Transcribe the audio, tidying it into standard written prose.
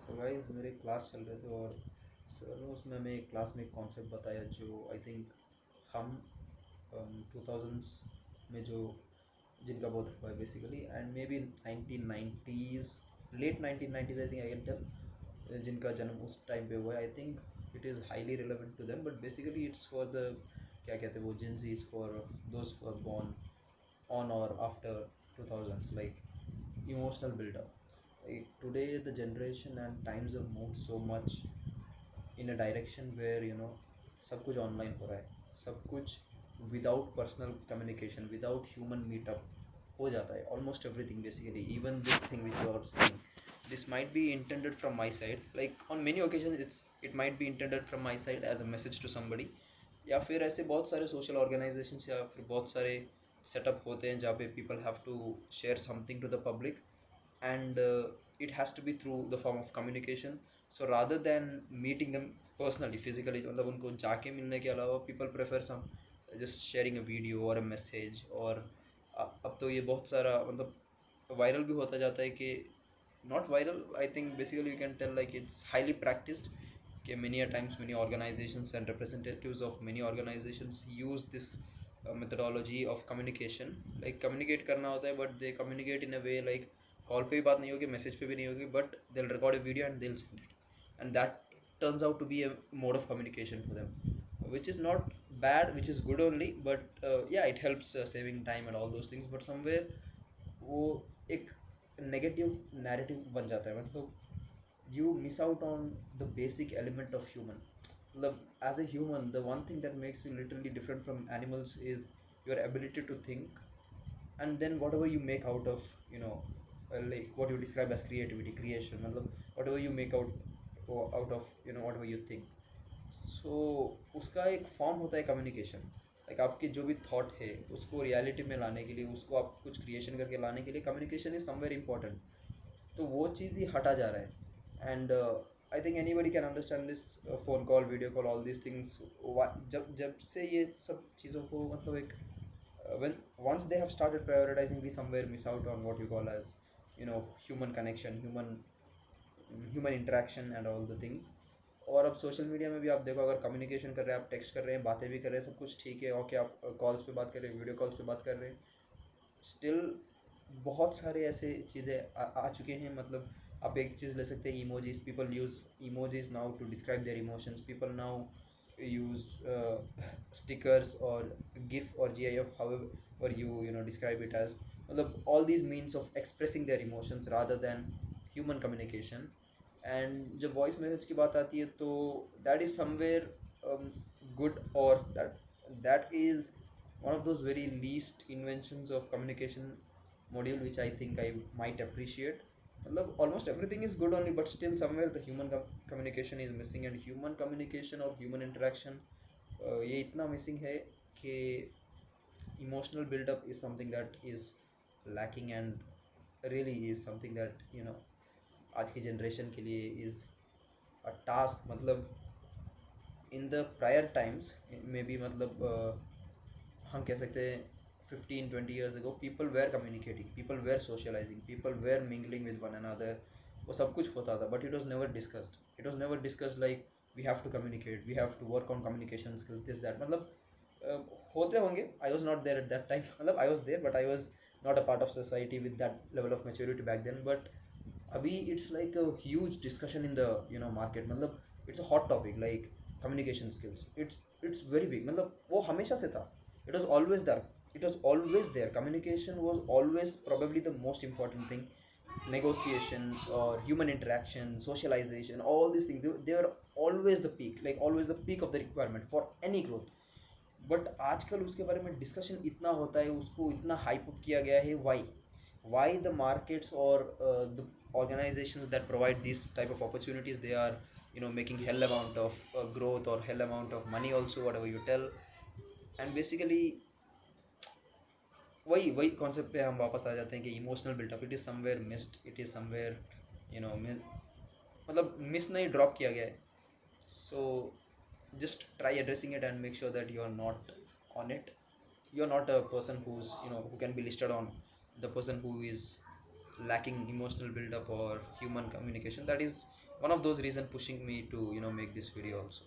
So guys मेरे class चल रहे थे और सर ने उसमें हमें क्लास में एक कॉन्सेप्ट बताया जो आई थिंक हम 2000s में जो जिनका बहुत हुआ है basically and may be 1990s late 1990s I think I can tell जिनका जन्म उस टाइम पे हुआ है I think it is highly relevant to them but basically it's for the क्या कहते हैं वो Gen Zs for those who are born on or after 2000s like emotional build up like today the generation and times have moved so much in a direction where सब कुछ online हो रहा है सब कुछ without personal communication without human meetup हो जाता है almost everything basically even this thing which you are seeing this might be intended from my side like on many occasions it might be intended from my side as a message to somebody या फिर ऐसे बहुत सारे social organisations या फिर बहुत सारे setup होते हैं जहाँ पे people have to share something to the public and it has to be through the form of communication so rather than meeting them personally physically मतलब उनको जाके मिलने के अलावा people prefer some just sharing a video or a message और अब तो ये बहुत सारा मतलब वायरल भी होता जाता है कि not viral I think basically you can tell like it's highly practiced कि many a times many organizations and representatives of many organizations use this methodology of communication like communicate करना होता है but they communicate in a way like call पे भी बात नहीं होगी message पे भी नहीं होगी but they will record a video and they will send it and that turns out to be a mode of communication for them which is not bad which is good only but yeah it helps saving time and all those things but somewhere वो एक negative narrative बन जाता है मतलब you miss out on the basic element of human मतलब as a human the one thing that makes you literally different from animals is your ability to think and then whatever you make out of like what you describe as creativity creation मतलब whatever you make out of whatever you think so उसका एक form होता है communication like आपके जो भी thought है उसको रियलिटी में लाने के लिए उसको आप कुछ क्रिएशन करके लाने के लिए कम्युनिकेशन इज समवेयर इम्पॉर्टेंट तो वो चीज़ ही हटा जा रहा है and I think any buddy can understand this phone call video call all this things जब जब से ये सब चीज़ों को मतलब एक when once they have started prioritizing we somewhere miss out on what you call as human connection human interaction and all the things और अब सोशल मीडिया में भी आप देखो अगर कम्युनिकेशन कर रहे हैं आप टेक्स्ट कर रहे हैं बातें भी कर रहे हैं सब कुछ ठीक है ओके आप कॉल्स पे बात कर रहे हैं वीडियो कॉल्स पे बात कर रहे हैं स्टिल बहुत सारे ऐसे चीज़ें आ चुके हैं मतलब आप एक चीज़ ले सकते हैं emojis people use emojis now to describe their emotions people now use stickers or gif or gif however you describe it as all these means of expressing their emotions rather than human communication and जब voice message की बात आती है तो that is somewhere good और that is one of those very least inventions of communication module which I think I might appreciate मतलब almost everything is good only but still somewhere the human communication is missing and human communication or human interaction ये इतना missing है कि emotional build up is something that is lacking and really is something that आज की generation के लिए is a task मतलब in the prior times में भी मतलब हम कह सकते हैं 15-20 years ago people were communicating people were socializing people were mingling with one another वो सब कुछ होता था but it was never discussed like we have to communicate we have to work on communication skills this that मतलब होते होंगे I was not there at that time मतलब I was there but I was not a part of society with that level of maturity back then but अभी it's like a huge discussion in the market मतलब it's a hot topic like communication skills it's very big मतलब वो हमेशा से था it was always there communication was always probably the most important thing negotiation or human interaction socialization all these things they were always the peak like always the peak of the requirement for any growth but आजकल उसके बारे में discussion इतना होता है उसको इतना hype up किया गया है वाई द मार्केट्स और the organizations that provide these type of opportunities they are making hell amount of growth or hell amount of money also whatever you tell and basically वही वही concept पे हम वापस आ जाते हैं कि emotional built up it is somewhere missed it is somewhere मतलब miss नहीं ड्रॉप किया गया है सो just try addressing it and make sure that you are not on it you're not a person who's who can be listed on the person who is lacking emotional build up or human communication that is one of those reason pushing me to make this video also.